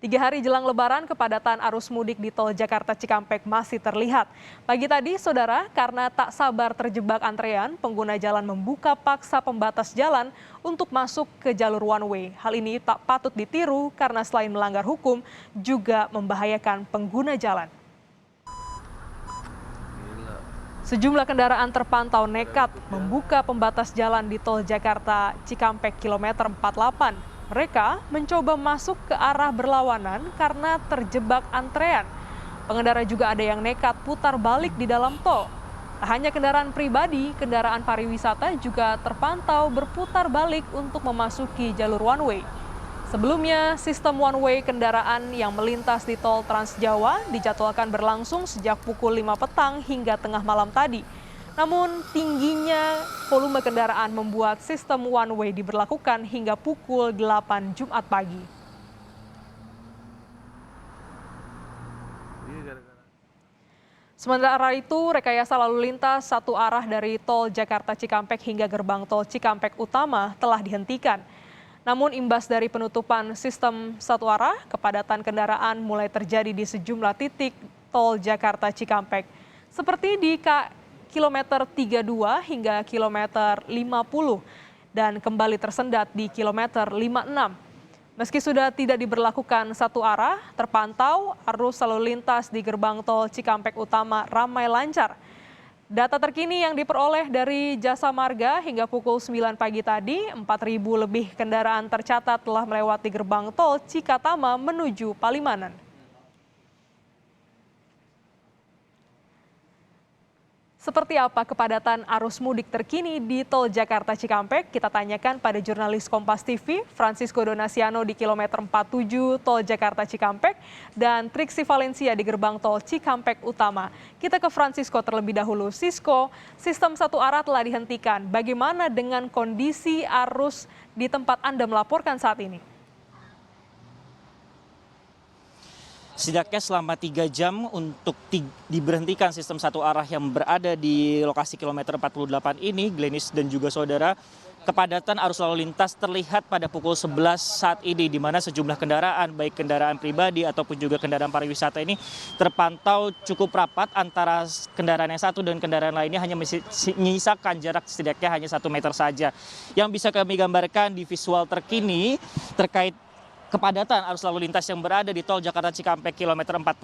3 hari jelang Lebaran, kepadatan arus mudik di tol Jakarta Cikampek masih terlihat. Pagi tadi, saudara, karena tak sabar terjebak antrean, pengguna jalan membuka paksa pembatas jalan untuk masuk ke jalur one way. Hal ini tak patut ditiru karena selain melanggar hukum, juga membahayakan pengguna jalan. Sejumlah kendaraan terpantau nekat membuka pembatas jalan di tol Jakarta Cikampek kilometer 48. Mereka mencoba masuk ke arah berlawanan karena terjebak antrean. Pengendara juga ada yang nekat putar balik di dalam tol. Tak hanya kendaraan pribadi, kendaraan pariwisata juga terpantau berputar balik untuk memasuki jalur one way. Sebelumnya, sistem one way kendaraan yang melintas di tol Trans Jawa dijadwalkan berlangsung sejak pukul 5 petang hingga tengah malam tadi. Namun, tingginya volume kendaraan membuat sistem one way diberlakukan hingga pukul 8 Jumat pagi. Sementara itu, rekayasa lalu lintas satu arah dari tol Jakarta Cikampek hingga gerbang tol Cikampek Utama telah dihentikan. Namun imbas dari penutupan sistem satu arah, kepadatan kendaraan mulai terjadi di sejumlah titik tol Jakarta Cikampek. Seperti di kilometer 32 hingga kilometer 50 dan kembali tersendat di kilometer 56. Meski sudah tidak diberlakukan satu arah, terpantau arus lalu lintas di gerbang tol Cikampek Utama ramai lancar. Data terkini yang diperoleh dari Jasa Marga hingga pukul 9 pagi tadi, 4.000 lebih kendaraan tercatat telah melewati gerbang tol Cikatama menuju Palimanan. Seperti apa kepadatan arus mudik terkini di tol Jakarta Cikampek? Kita tanyakan pada jurnalis Kompas TV, Francisco Donasiano di kilometer 47 tol Jakarta Cikampek dan Triksi Valencia di gerbang tol Cikampek Utama. Kita ke Francisco terlebih dahulu. Sisko, sistem satu arah telah dihentikan. Bagaimana dengan kondisi arus di tempat Anda melaporkan saat ini? Setidaknya selama 3 jam untuk diberhentikan sistem satu arah yang berada di lokasi kilometer 48 ini, Glenis dan juga saudara, kepadatan arus lalu lintas terlihat pada pukul 11 saat ini, di mana sejumlah kendaraan, baik kendaraan pribadi ataupun juga kendaraan pariwisata ini terpantau cukup rapat antara kendaraan yang satu dan kendaraan lainnya hanya menyisakan jarak setidaknya hanya 1 meter saja. Yang bisa kami gambarkan di visual terkini terkait kepadatan arus lalu lintas yang berada di tol Jakarta Cikampek kilometer 48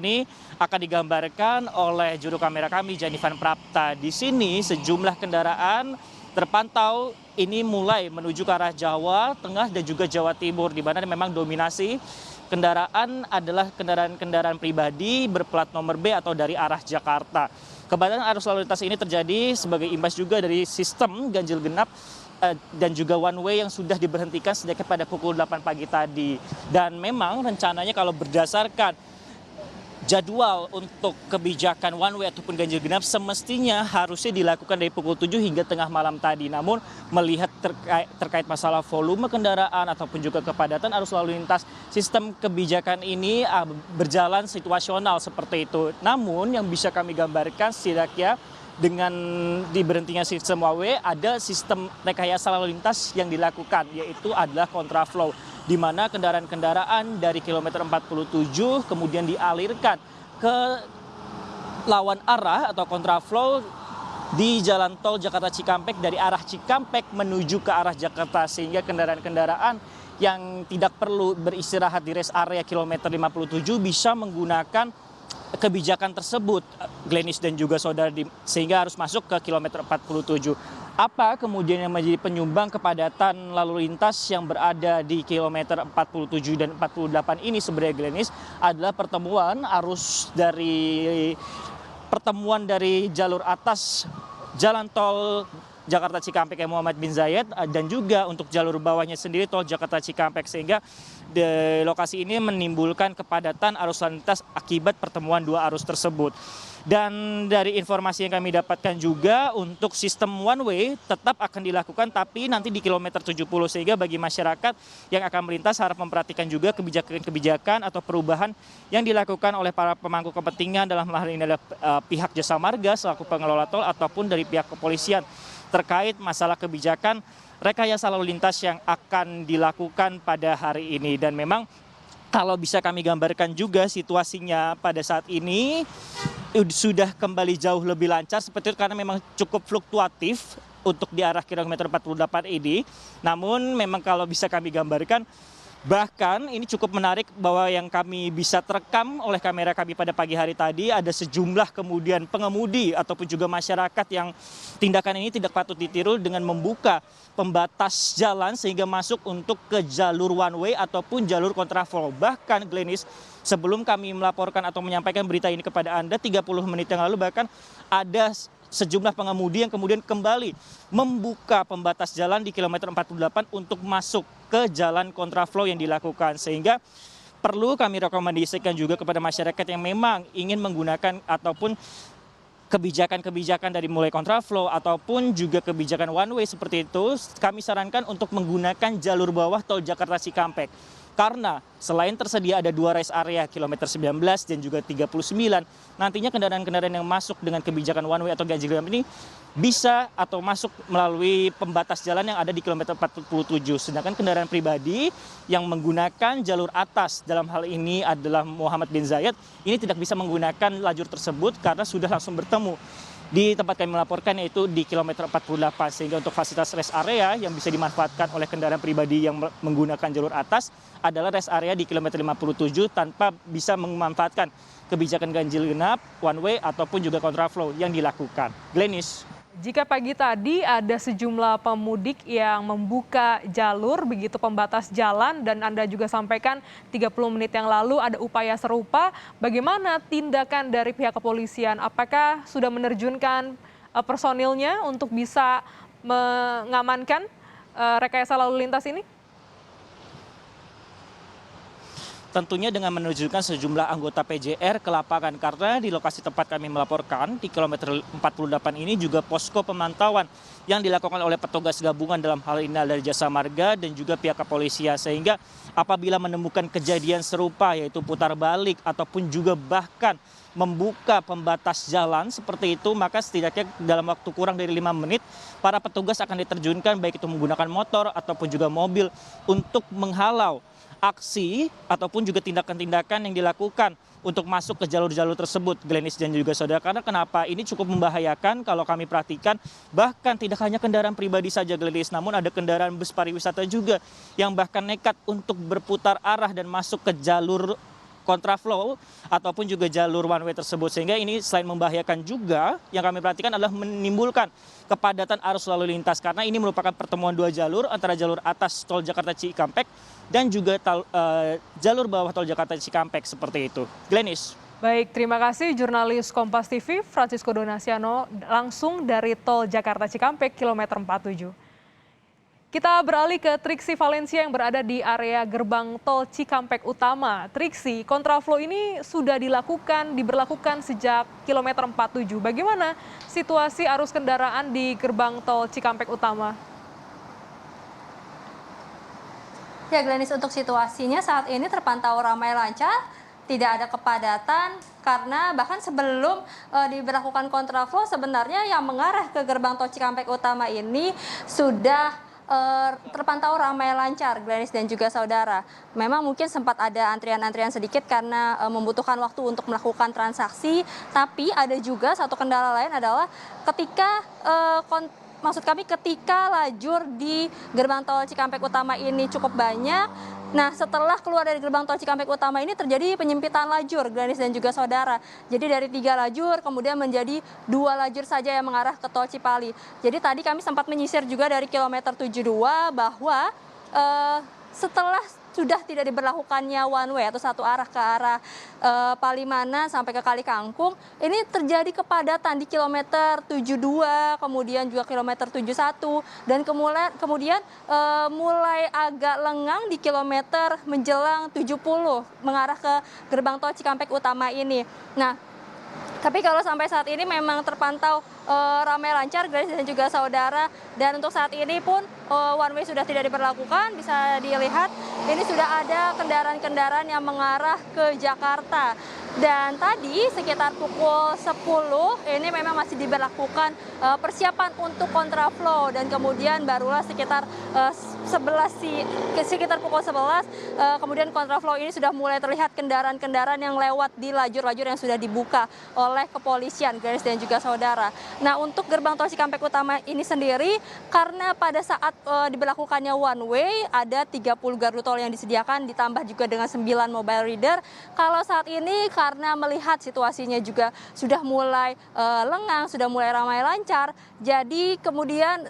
ini akan digambarkan oleh juru kamera kami, Janivan Prapta. Di sini sejumlah kendaraan terpantau ini mulai menuju ke arah Jawa Tengah dan juga Jawa Timur, di mana memang dominasi kendaraan adalah kendaraan-kendaraan pribadi berplat nomor B atau dari arah Jakarta. Kepadatan arus lalu lintas ini terjadi sebagai imbas juga dari sistem ganjil genap dan juga one way yang sudah diberhentikan sejak pada pukul 8 pagi tadi. Dan memang rencananya kalau berdasarkan jadwal untuk kebijakan one way ataupun ganjil genap semestinya harusnya dilakukan dari pukul 7 hingga tengah malam tadi. Namun melihat terkait masalah volume kendaraan ataupun juga kepadatan arus lalu lintas, sistem kebijakan ini berjalan situasional seperti itu. Namun yang bisa kami gambarkan setidaknya dengan diberhentinya sistem one way, ada sistem rekayasa lalu lintas yang dilakukan, yaitu adalah kontraflow, di mana kendaraan-kendaraan dari kilometer 47 kemudian dialirkan ke lawan arah atau kontraflow di jalan tol Jakarta Cikampek dari arah Cikampek menuju ke arah Jakarta, sehingga kendaraan-kendaraan yang tidak perlu beristirahat di rest area kilometer 57 bisa menggunakan kebijakan tersebut, Glenis dan juga saudara, sehingga harus masuk ke kilometer 47. Apa kemudian yang menjadi penyumbang kepadatan lalu lintas yang berada di kilometer 47 dan 48 ini sebenarnya, Glenis, adalah pertemuan dari jalur atas jalan tol Jakarta Cikampek Muhammad bin Zayed dan juga untuk jalur bawahnya sendiri tol Jakarta Cikampek, sehingga di lokasi ini menimbulkan kepadatan arus lalu lintas akibat pertemuan dua arus tersebut. Dan dari informasi yang kami dapatkan juga untuk sistem one way tetap akan dilakukan tapi nanti di kilometer 70, sehingga bagi masyarakat yang akan melintas harap memperhatikan juga kebijakan-kebijakan atau perubahan yang dilakukan oleh para pemangku kepentingan, dalam hal ini adalah pihak Jasa Marga selaku pengelola tol ataupun dari pihak kepolisian terkait masalah kebijakan rekayasa lalu lintas yang akan dilakukan pada hari ini. Dan memang Kalau bisa kami gambarkan juga situasinya pada saat ini sudah kembali jauh lebih lancar seperti itu karena memang cukup fluktuatif untuk di arah kilometer 48 ini. Namun memang kalau bisa kami gambarkan, bahkan ini cukup menarik bahwa yang kami bisa terekam oleh kamera kami pada pagi hari tadi ada sejumlah kemudian pengemudi ataupun juga masyarakat yang tindakan ini tidak patut ditiru dengan membuka pembatas jalan sehingga masuk untuk ke jalur one way ataupun jalur kontraflow. Bahkan Glenis, sebelum kami melaporkan atau menyampaikan berita ini kepada Anda 30 menit yang lalu bahkan ada sejumlah pengemudi yang kemudian kembali membuka pembatas jalan di kilometer 48 untuk masuk ke jalan kontraflow yang dilakukan. Sehingga perlu kami rekomendasikan juga kepada masyarakat yang memang ingin menggunakan ataupun kebijakan-kebijakan dari mulai kontraflow ataupun juga kebijakan one way seperti itu, kami sarankan untuk menggunakan jalur bawah tol Jakarta Cikampek. Karena selain tersedia ada 2 rest area kilometer 19 dan juga 39, nantinya kendaraan-kendaraan yang masuk dengan kebijakan one way atau ganjil genap ini bisa atau masuk melalui pembatas jalan yang ada di kilometer 47. Sedangkan kendaraan pribadi yang menggunakan jalur atas, dalam hal ini adalah Muhammad bin Zayed, ini tidak bisa menggunakan lajur tersebut karena sudah langsung bertemu di tempat kami melaporkan, yaitu di kilometer 48. Sehingga untuk fasilitas rest area yang bisa dimanfaatkan oleh kendaraan pribadi yang menggunakan jalur atas adalah rest area di kilometer 57 tanpa bisa memanfaatkan kebijakan ganjil genap, one way ataupun juga kontraflow yang dilakukan. Glenis. Jika pagi tadi ada sejumlah pemudik yang membuka jalur begitu pembatas jalan dan Anda juga sampaikan 30 menit yang lalu ada upaya serupa, bagaimana tindakan dari pihak kepolisian? Apakah sudah menerjunkan personilnya untuk bisa mengamankan rekayasa lalu lintas ini? Tentunya dengan menunjukkan sejumlah anggota PJR ke lapangan karena di lokasi tempat kami melaporkan di kilometer 48 ini juga posko pemantauan yang dilakukan oleh petugas gabungan dalam hal ini dari Jasa Marga dan juga pihak kepolisian, sehingga apabila menemukan kejadian serupa yaitu putar balik ataupun juga bahkan membuka pembatas jalan seperti itu, maka setidaknya dalam waktu kurang dari 5 menit para petugas akan diterjunkan baik itu menggunakan motor ataupun juga mobil untuk menghalau aksi ataupun juga tindakan-tindakan yang dilakukan untuk masuk ke jalur-jalur tersebut, Glenis dan juga saudara. Karena kenapa ini cukup membahayakan kalau kami perhatikan, bahkan tidak hanya kendaraan pribadi saja Glenis, namun ada kendaraan bus pariwisata juga yang bahkan nekat untuk berputar arah dan masuk ke jalur kontraflow ataupun juga jalur one way tersebut. Sehingga ini selain membahayakan juga yang kami perhatikan adalah menimbulkan kepadatan arus lalu lintas karena ini merupakan pertemuan 2 jalur antara jalur atas tol Jakarta Cikampek dan juga jalur bawah tol Jakarta Cikampek seperti itu. Glenis. Baik, terima kasih jurnalis Kompas TV Francisco Donasiano langsung dari tol Jakarta Cikampek kilometer 47. Kita beralih ke Triksi Valencia yang berada di area gerbang tol Cikampek Utama. Triksi, kontraflow ini sudah diberlakukan sejak kilometer 47. Bagaimana situasi arus kendaraan di gerbang tol Cikampek Utama? Ya Glenis, untuk situasinya saat ini terpantau ramai lancar, tidak ada kepadatan karena bahkan sebelum diberlakukan kontraflow sebenarnya yang mengarah ke gerbang tol Cikampek Utama ini sudah terpantau ramai lancar, Glenis dan juga saudara. Memang mungkin sempat ada antrian-antrian sedikit karena membutuhkan waktu untuk melakukan transaksi, tapi ada juga satu kendala lain adalah ketika ketika lajur di gerbang tol Cikampek Utama ini cukup banyak. Nah, setelah keluar dari gerbang tol Cikampek Utama ini terjadi penyempitan lajur, Glenis dan juga saudara. Jadi dari 3 lajur kemudian menjadi 2 lajur saja yang mengarah ke tol Cipali. Jadi tadi kami sempat menyisir juga dari kilometer 72 bahwa setelah sudah tidak diberlakukannya one way atau satu arah ke arah Palimanan sampai ke Kali Kangkung, ini terjadi kepadatan di kilometer 72, kemudian juga kilometer 71, dan kemudian mulai agak lengang di kilometer menjelang 70 mengarah ke gerbang tol Cikampek Utama ini. Nah, tapi kalau sampai saat ini memang terpantau ramai lancar, Glenis dan juga saudara. Dan untuk saat ini pun one way sudah tidak diberlakukan. Bisa dilihat ini sudah ada kendaraan-kendaraan yang mengarah ke Jakarta. Dan tadi sekitar pukul 10 ini memang masih diberlakukan persiapan untuk kontraflow, dan kemudian barulah sekitar sekitar pukul 11 kemudian kontraflow ini sudah mulai terlihat kendaraan-kendaraan yang lewat di lajur-lajur yang sudah dibuka oleh kepolisian, Glenis dan juga saudara. Nah, untuk gerbang tol Cikampek Utama ini sendiri, karena pada saat diberlakukannya one way ada 30 gardu tol yang disediakan, ditambah juga dengan 9 mobile reader. Kalau saat ini karena melihat situasinya juga sudah mulai lengang, sudah mulai ramai lancar, jadi kemudian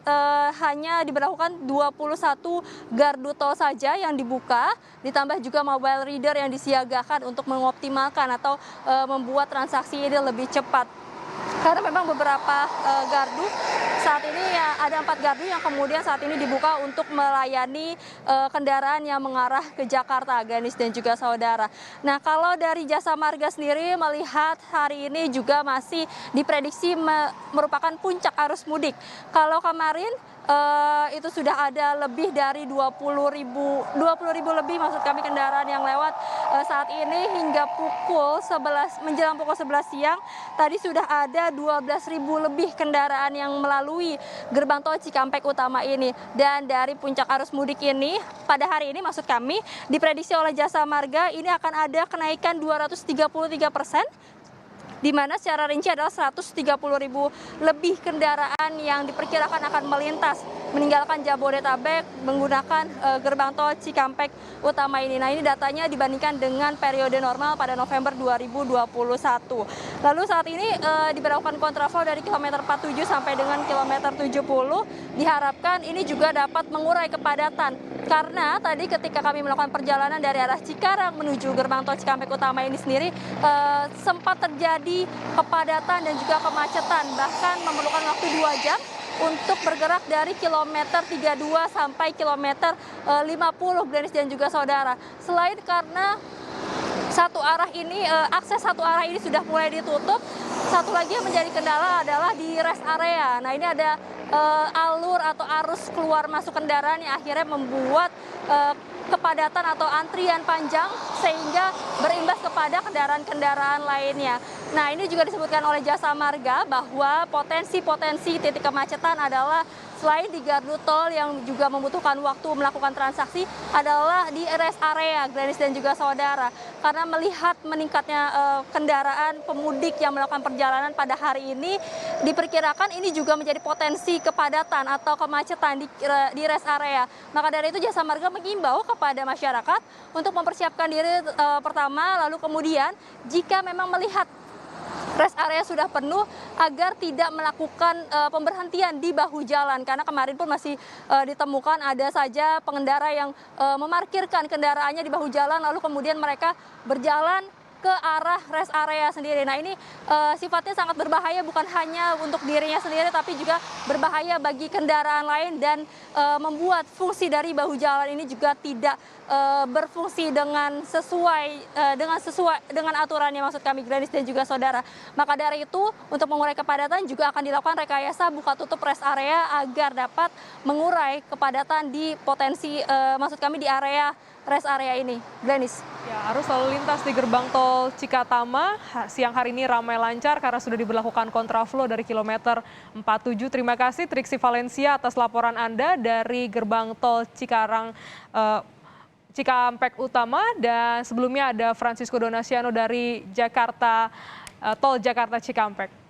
hanya diberlakukan 21 gardu tol saja yang dibuka, ditambah juga mobile reader yang disiagakan untuk mengoptimalkan atau membuat transaksi ini lebih cepat. Karena memang beberapa gardu saat ini ya, ada 4 gardu yang kemudian saat ini dibuka untuk melayani kendaraan yang mengarah ke Jakarta, Glenis dan juga saudara. Nah, kalau dari Jasa Marga sendiri melihat hari ini juga masih diprediksi merupakan puncak arus mudik. Kalau kemarin itu sudah ada lebih dari 20 ribu lebih maksud kami kendaraan yang lewat saat ini hingga pukul 11 menjelang pukul 11 siang tadi sudah ada 12.000 lebih kendaraan yang melalui gerbang tol Cikampek Utama ini. Dan dari puncak arus mudik ini pada hari ini maksud kami diprediksi oleh Jasa Marga ini akan ada kenaikan 233%, di mana secara rinci adalah 130.000 lebih kendaraan yang diperkirakan akan melintas meninggalkan Jabodetabek menggunakan gerbang tol Cikampek Utama ini. Nah, ini datanya dibandingkan dengan periode normal pada November 2021. Lalu saat ini diberlakukan kontraflow dari kilometer 47 sampai dengan kilometer 70. Diharapkan ini juga dapat mengurai kepadatan. Karena tadi ketika kami melakukan perjalanan dari arah Cikarang menuju gerbang tol Cikampek Utama ini sendiri sempat terjadi kepadatan dan juga kemacetan, bahkan memerlukan waktu 2 jam untuk bergerak dari kilometer 32 sampai kilometer 50, Glenis dan juga saudara. Selain karena satu arah ini, akses satu arah ini sudah mulai ditutup, satu lagi yang menjadi kendala adalah di rest area. Nah, ini ada alur atau arus keluar masuk kendaraan yang akhirnya membuat kepadatan atau antrian panjang sehingga berimbas kepada kendaraan-kendaraan lainnya. Nah, ini juga disebutkan oleh Jasa Marga bahwa potensi-potensi titik kemacetan adalah selain di gardu tol yang juga membutuhkan waktu melakukan transaksi adalah di rest area, Glenis dan juga saudara. Karena melihat meningkatnya kendaraan pemudik yang melakukan perjalanan pada hari ini, diperkirakan ini juga menjadi potensi kepadatan atau kemacetan di rest area. Maka dari itu Jasa Marga mengimbau kepada masyarakat untuk mempersiapkan diri pertama, lalu kemudian jika memang melihat rest area sudah penuh agar tidak melakukan pemberhentian di bahu jalan, karena kemarin pun masih ditemukan ada saja pengendara yang memarkirkan kendaraannya di bahu jalan lalu kemudian mereka berjalan ke arah rest area sendiri. Nah, ini sifatnya sangat berbahaya bukan hanya untuk dirinya sendiri tapi juga berbahaya bagi kendaraan lain dan membuat fungsi dari bahu jalan ini juga tidak berfungsi dengan sesuai dengan aturannya maksud kami, Glenis dan juga saudara. Maka dari itu untuk mengurai kepadatan juga akan dilakukan rekayasa buka tutup rest area agar dapat mengurai kepadatan di potensi maksud kami di area rest area ini. Glenis. Ya, arus lalu lintas di gerbang tol Cikatama siang hari ini ramai lancar karena sudah diberlakukan kontraflow dari kilometer 47. Terima kasih Triksi Valencia atas laporan Anda dari gerbang tol Cikampek Utama, dan sebelumnya ada Francisco Donasiano dari Jakarta, tol Jakarta Cikampek.